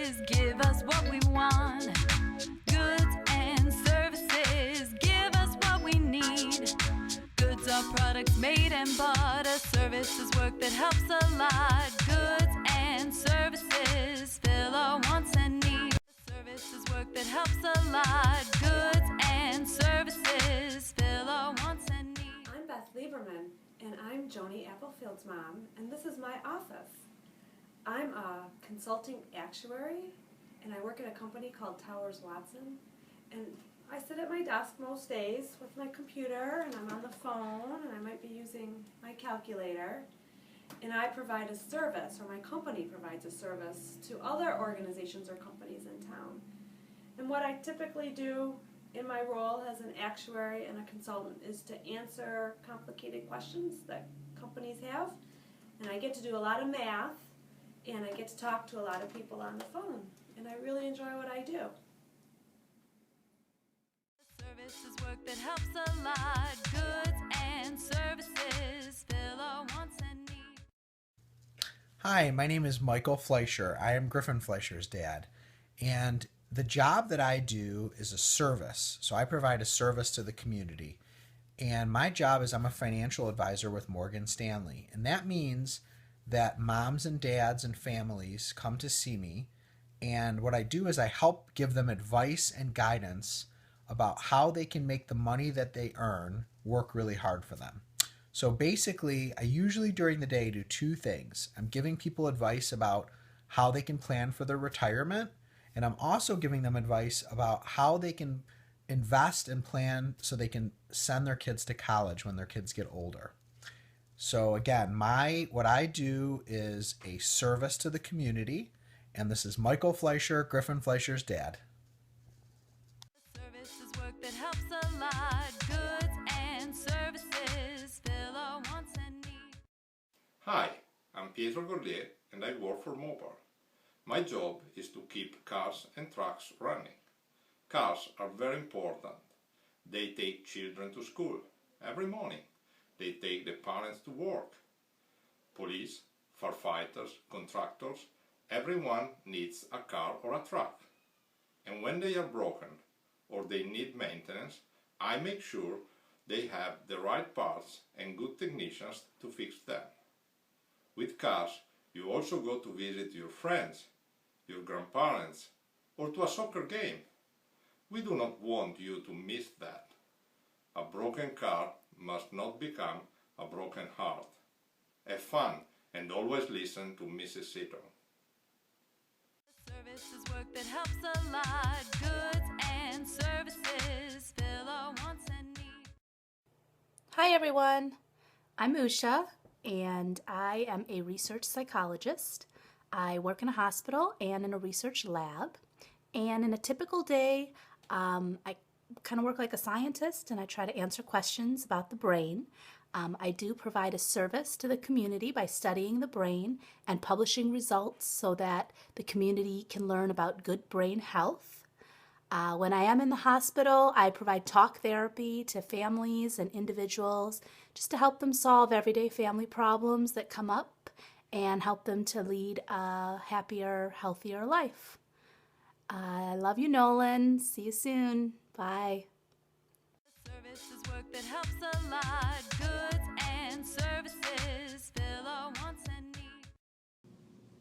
services, give us what we want. Goods and services, give us what we need. Goods are products made and bought. A service is work that helps a lot. Goods and services fill our wants and needs. A service is work that helps a lot. Goods and services fill our wants and needs. I'm Beth Lieberman, and I'm Joni Applefield's mom, and this is my office. I'm a consulting actuary, and I work at a company called Towers Watson, and I sit at my desk most days with my computer, and I'm on the phone, and I might be using my calculator, and I provide a service, or my company provides a service to other organizations or companies in town. And what I typically do in my role as an actuary and a consultant is to answer complicated questions that companies have, and I get to do a lot of math, and I get to talk to a lot of people on the phone, and I really enjoy what I do. Service is work that helps a lot. Goods and services fill our wants and needs. Hi, my name is Michael Fleischer. I am Griffin Fleischer's dad. And the job that I do is a service. So I provide a service to the community. And my job is I'm a financial advisor with Morgan Stanley. And that means that moms and dads and families come to see me. And what I do is I help give them advice and guidance about how they can make the money that they earn work really hard for them. So basically, I usually during the day do two things. I'm giving people advice about how they can plan for their retirement, and I'm also giving them advice about how they can invest and plan so they can send their kids to college when their kids get older. So again, what I do is a service to the community, and this is Michael Fleischer, Griffin Fleischer's dad. Service is work that helps a lot. Goods and services fill our wants and needs. Hi, I'm Pietro Gorlier and I work for Mopar. My job is to keep cars and trucks running. Cars are very important. They take children to school every morning. They take the parents to work. Police, firefighters, contractors, everyone needs a car or a truck. And when they are broken or they need maintenance, I make sure they have the right parts and good technicians to fix them. With cars, you also go to visit your friends, your grandparents, or to a soccer game. We do not want you to miss that. A broken car must not become a broken heart. Have fun and always listen to Mrs. Seaton. Service is work that helps a lot. Goods and services fill our wants and needs. Hi everyone, I'm Usha and I am a research psychologist. I work in a hospital and in a research lab, and in a typical day I kind of work like a scientist and I try to answer questions about the brain. I do provide a service to the community by studying the brain and publishing results so that the community can learn about good brain health. When I am in the hospital, I provide talk therapy to families and individuals just to help them solve everyday family problems that come up and help them to lead a happier, healthier life. I love you, Nolan. See you soon. Bye. Service is work that helps a lot. Goods and services fill our wants and needs.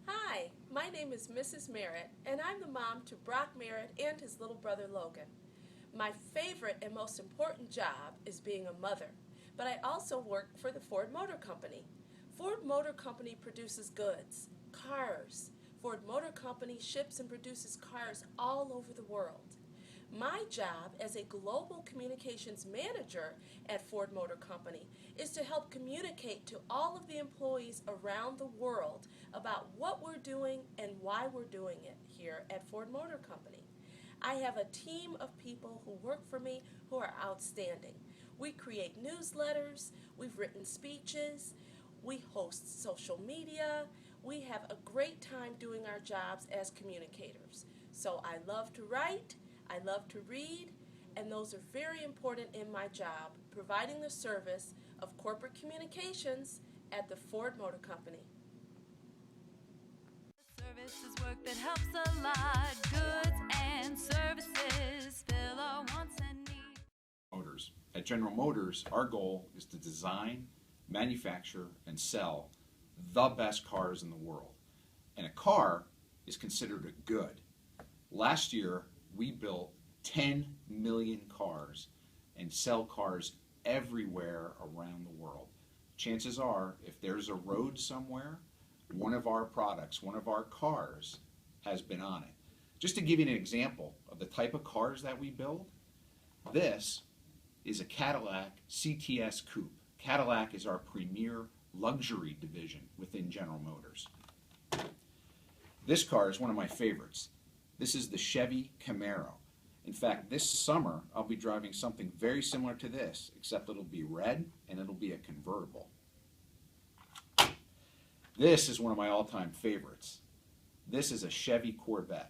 Hi, my name is Mrs. Merritt, and I'm the mom to Brock Merritt and his little brother Logan. My favorite and most important job is being a mother, but I also work for the Ford Motor Company. Ford Motor Company produces goods, cars. Ford Motor Company ships and produces cars all over the world. My job as a global communications manager at Ford Motor Company is to help communicate to all of the employees around the world about what we're doing and why we're doing it here at Ford Motor Company. I have a team of people who work for me who are outstanding. We create newsletters, we've written speeches, we host social media, we have a great time doing our jobs as communicators. So I love to write, I love to read, and those are very important in my job, providing the service of corporate communications at the Ford Motor Company. Service Service is work that helps a lot. Goods and services fill our wants and needs. Motors. At General Motors, our goal is to design, manufacture, and sell the best cars in the world. And a car is considered a good. Last year, we built 10 million cars and sell cars everywhere around the world. Chances are, if there's a road somewhere, one of our products, one of our cars has been on it. Just to give you an example of the type of cars that we build, this is a Cadillac CTS Coupe. Cadillac is our premier luxury division within General Motors. This car is one of my favorites. This is the Chevy Camaro. In fact, this summer I'll be driving something very similar to this, except it'll be red and it'll be a convertible. This is one of my all-time favorites. This is a Chevy Corvette,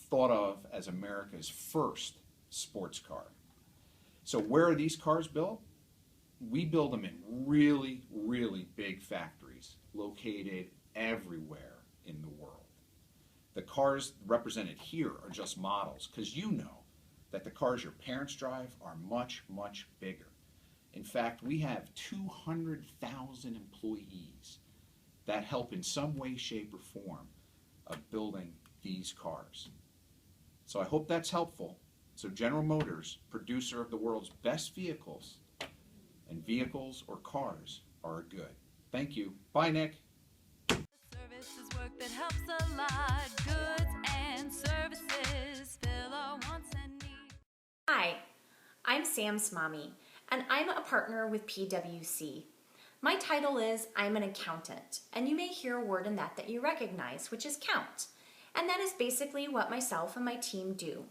thought of as America's first sports car. So where are these cars built? We build them in really, really big factories located everywhere in the world. The cars represented here are just models, because you know that the cars your parents drive are much, much bigger. In fact, we have 200,000 employees that help in some way, shape, or form of building these cars. So I hope that's helpful. So General Motors, producer of the world's best vehicles, and vehicles or cars are good. Thank you. Bye, Nick. Service is work that helps a lot. Goods and services fill our wants and needs. Hi, I'm Sam's mommy, and I'm a partner with PwC. My title is I'm an accountant, and you may hear a word in that you recognize, which is count. And that is basically what myself and my team do.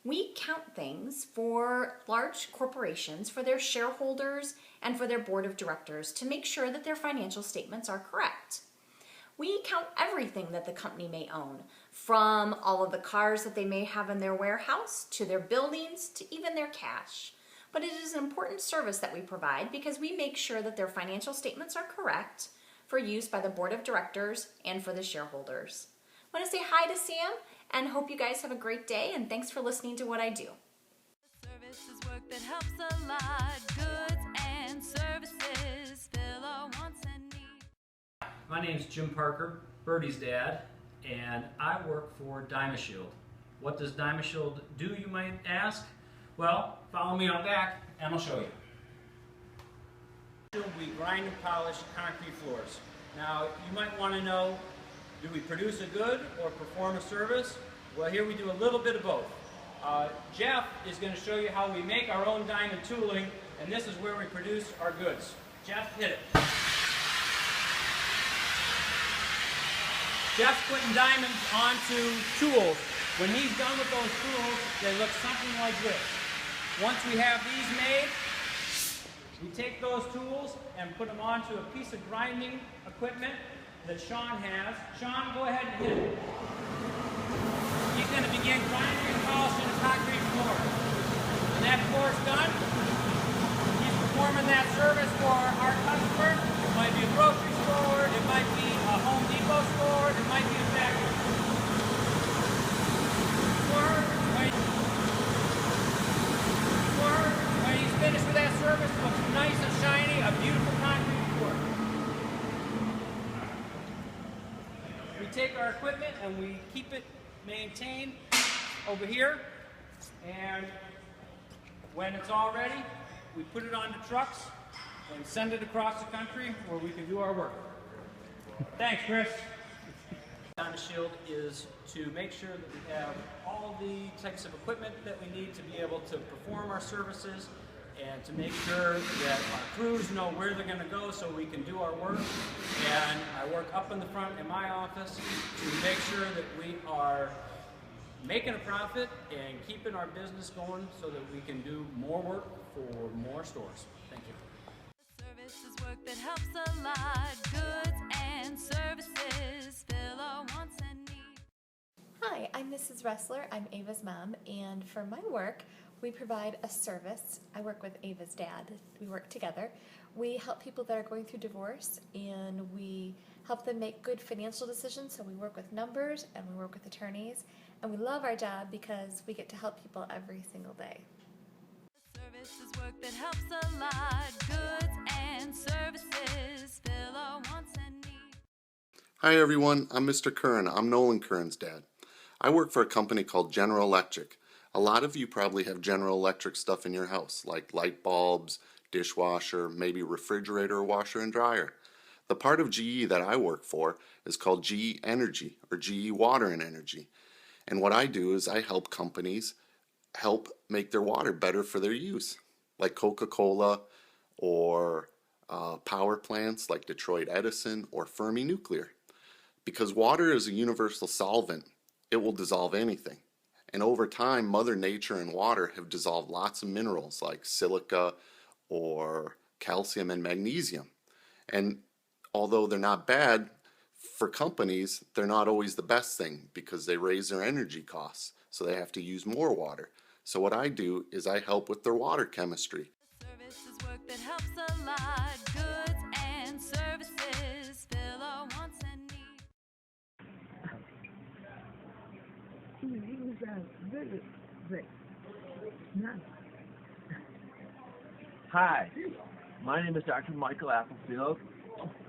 We count things for large corporations, for their shareholders, and for their board of directors to make sure that their financial statements are correct. We count everything that the company may own, from all of the cars that they may have in their warehouse, to their buildings, to even their cash. But it is an important service that we provide because we make sure that their financial statements are correct for use by the board of directors and for the shareholders. I want to say hi to Sam and hope you guys have a great day, and thanks for listening to what I do. Service is work that helps a lot. Goods and services fill our wants and needs. My name's Jim Parker, Birdie's dad, and I work for DynaShield. What does DynaShield do, you might ask? Well, follow me on back and I'll show you. We grind and polish concrete floors. Now, you might want to know, do we produce a good or perform a service? Well, here we do a little bit of both. Jeff is going to show you how we make our own diamond tooling, and this is where we produce our goods. Jeff, hit it. Jeff's putting diamonds onto tools. When he's done with those tools, they look something like this. Once we have these made, we take those tools and put them onto a piece of grinding equipment that Sean has. Sean, go ahead and hit it. He's going to begin grinding and polishing the concrete floor. When that floor is done, he's performing that service for our customer. It might be a grocery store, it might be a Home Depot store, it might be a factory. When he's finished with that service, it looks nice and shiny, a beautiful concrete floor. We take our equipment and we keep it maintained over here, and when it's all ready, we put it onto trucks and send it across the country where we can do our work. Thanks, Chris. DynaShield is to make sure that we have all the types of equipment that we need to be able to perform our services, and to make sure that our crews know where they're going to go so we can do our work. And I work up in the front in my office to make sure that we are making a profit and keeping our business going so that we can do more work for more stores. Thank you. Service is work that helps a lot. Goods and services fill our wants and needs. Hi, I'm Mrs. Ressler. I'm Ava's mom, and for my work, we provide a service. I work with Ava's dad. We work together. We help people that are going through divorce, and we help them make good financial decisions. So we work with numbers and we work with attorneys, and we love our job because we get to help people every single day. Service is work that helps a lot. Goods and services fill our wants and needs. Hi everyone, I'm Mr. Curran. I'm Nolan Curran's dad. I work for a company called General Electric. A lot of you probably have General Electric stuff in your house, like light bulbs, dishwasher, maybe refrigerator, washer and dryer. The part of GE that I work for is called GE Energy, or GE Water and Energy. And what I do is I help companies help make their water better for their use, like Coca-Cola or power plants like Detroit Edison or Fermi Nuclear. Because water is a universal solvent, it will dissolve anything. And over time, Mother Nature and water have dissolved lots of minerals like silica or calcium and magnesium. And although they're not bad, for companies, they're not always the best thing because they raise their energy costs, so they have to use more water. So what I do is I help with their water chemistry. Service is work that helps a lot. Goods and services fill our wants and needs. Hi, my name is Dr. Michael Applefield,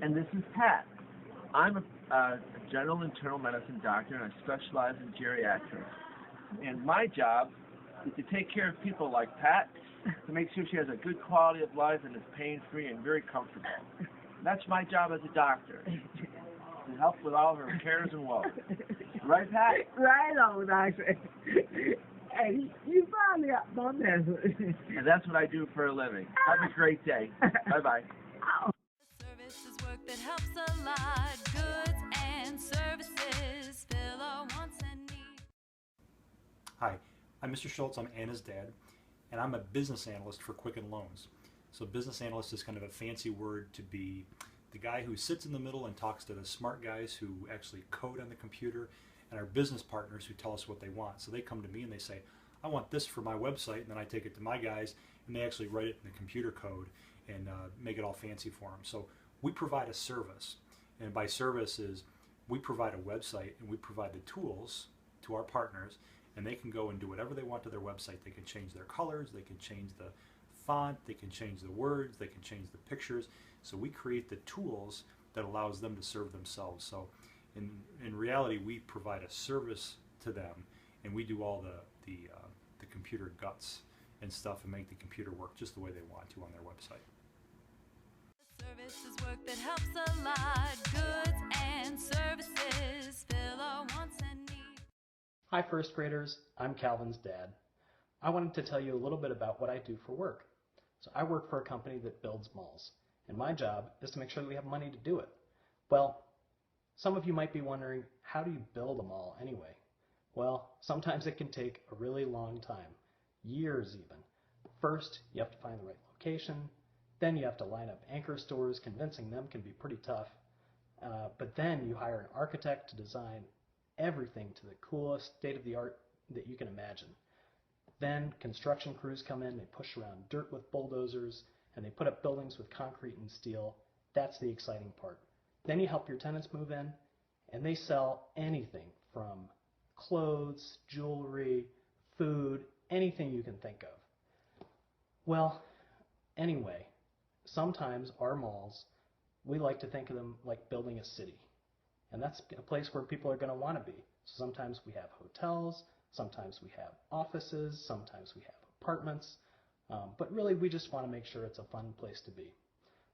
and this is Pat. I'm a general internal medicine doctor, and I specialize in geriatrics. And my job is to take care of people like Pat, to make sure she has a good quality of life and is pain-free and very comfortable. That's my job as a doctor, to help with all her cares and woes. Right, Pat? Right on, doctor. Hey, you finally got my message. And that's what I do for a living. Have a great day. Bye-bye. Service is work that helps a lot. Goods and services fill our wants and needs. Hi, I'm Mr. Schultz. I'm Anna's dad, and I'm a business analyst for Quicken Loans. So business analyst is kind of a fancy word to be the guy who sits in the middle and talks to the smart guys who actually code on the computer, and our business partners who tell us what they want. So they come to me and they say, I want this for my website, and then I take it to my guys and they actually write it in the computer code and make it all fancy for them. So we provide a service, and by service is we provide a website and we provide the tools to our partners, and they can go and do whatever they want to their website. They can change their colors, they can change the font, they can change the words, they can change the pictures. So we create the tools that allows them to serve themselves. So in reality, we provide a service to them, and we do all the computer guts and stuff and make the computer work just the way they want to on their website. Service is work that helps a lot. Goods and services fill our wants and needs. Hi first graders, I'm Calvin's dad. I wanted to tell you a little bit about what I do for work. So I work for a company that builds malls, and my job is to make sure that we have money to do it. Well, some of you might be wondering, how do you build a mall anyway? Well, sometimes it can take a really long time, years even. First, you have to find the right location, then you have to line up anchor stores. Convincing them can be pretty tough, but then you hire an architect to design everything to the coolest state-of-the-art that you can imagine. Then construction crews come in, they push around dirt with bulldozers, and they put up buildings with concrete and steel. That's the exciting part. Then you help your tenants move in, and they sell anything from clothes, jewelry, food, anything you can think of. Well, anyway, sometimes our malls, we like to think of them like building a city. And that's a place where people are going to want to be. So sometimes we have hotels, sometimes we have offices, sometimes we have apartments, but really we just want to make sure it's a fun place to be.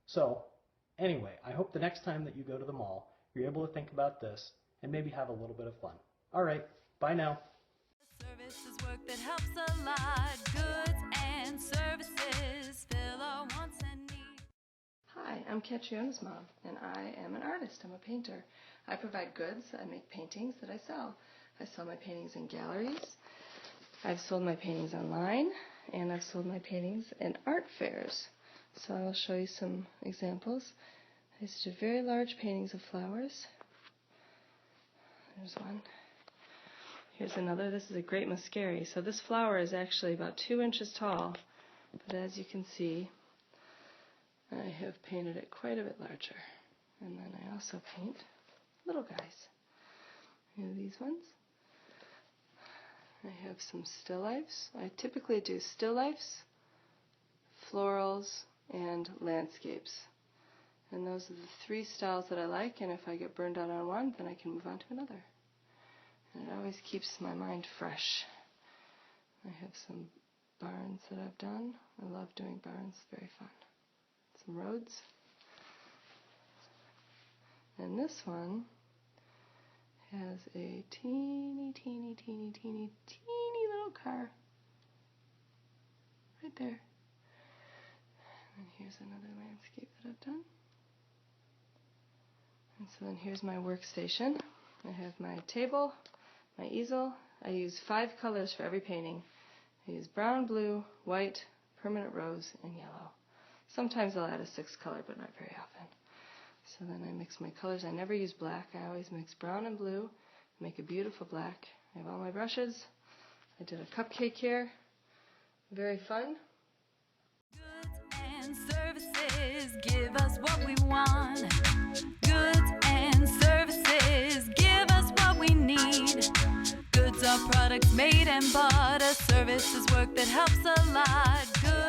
So anyway, I hope the next time that you go to the mall, you're able to think about this and maybe have a little bit of fun. All right, bye now. Service is work that helps a lot. Goods and services fill our wants and needs. Hi, I'm Catriona's mom, and I am an artist. I'm a painter. I provide goods. I make paintings that I sell. I sell my paintings in galleries. I've sold my paintings online, and I've sold my paintings in art fairs. So I'll show you some examples. I used to do very large paintings of flowers. There's one. Here's another. This is a great mascari. So this flower is actually about 2 inches tall, but as you can see, I have painted it quite a bit larger. And then I also paint little guys. You know these ones? I have some still lifes. I typically do still lifes, florals, and landscapes. And those are the 3 styles that I like, and if I get burned out on one, then I can move on to another. And it always keeps my mind fresh. I have some barns that I've done. I love doing barns, very fun. Some roads. And this one has a teeny little car right there. And here's another landscape that I've done. And so then here's my workstation. I have my table, my easel. I use 5 colors for every painting. I use brown, blue, white, permanent rose, and yellow. Sometimes I'll add a 6th color, but not very often. So then I mix my colors. I never use black. I always mix brown and blue, make a beautiful black. I have all my brushes. I did a cupcake here. Very fun. And services give us what we want. Goods and services give us what we need. Goods are products made and bought. A service is work that helps a lot. Goods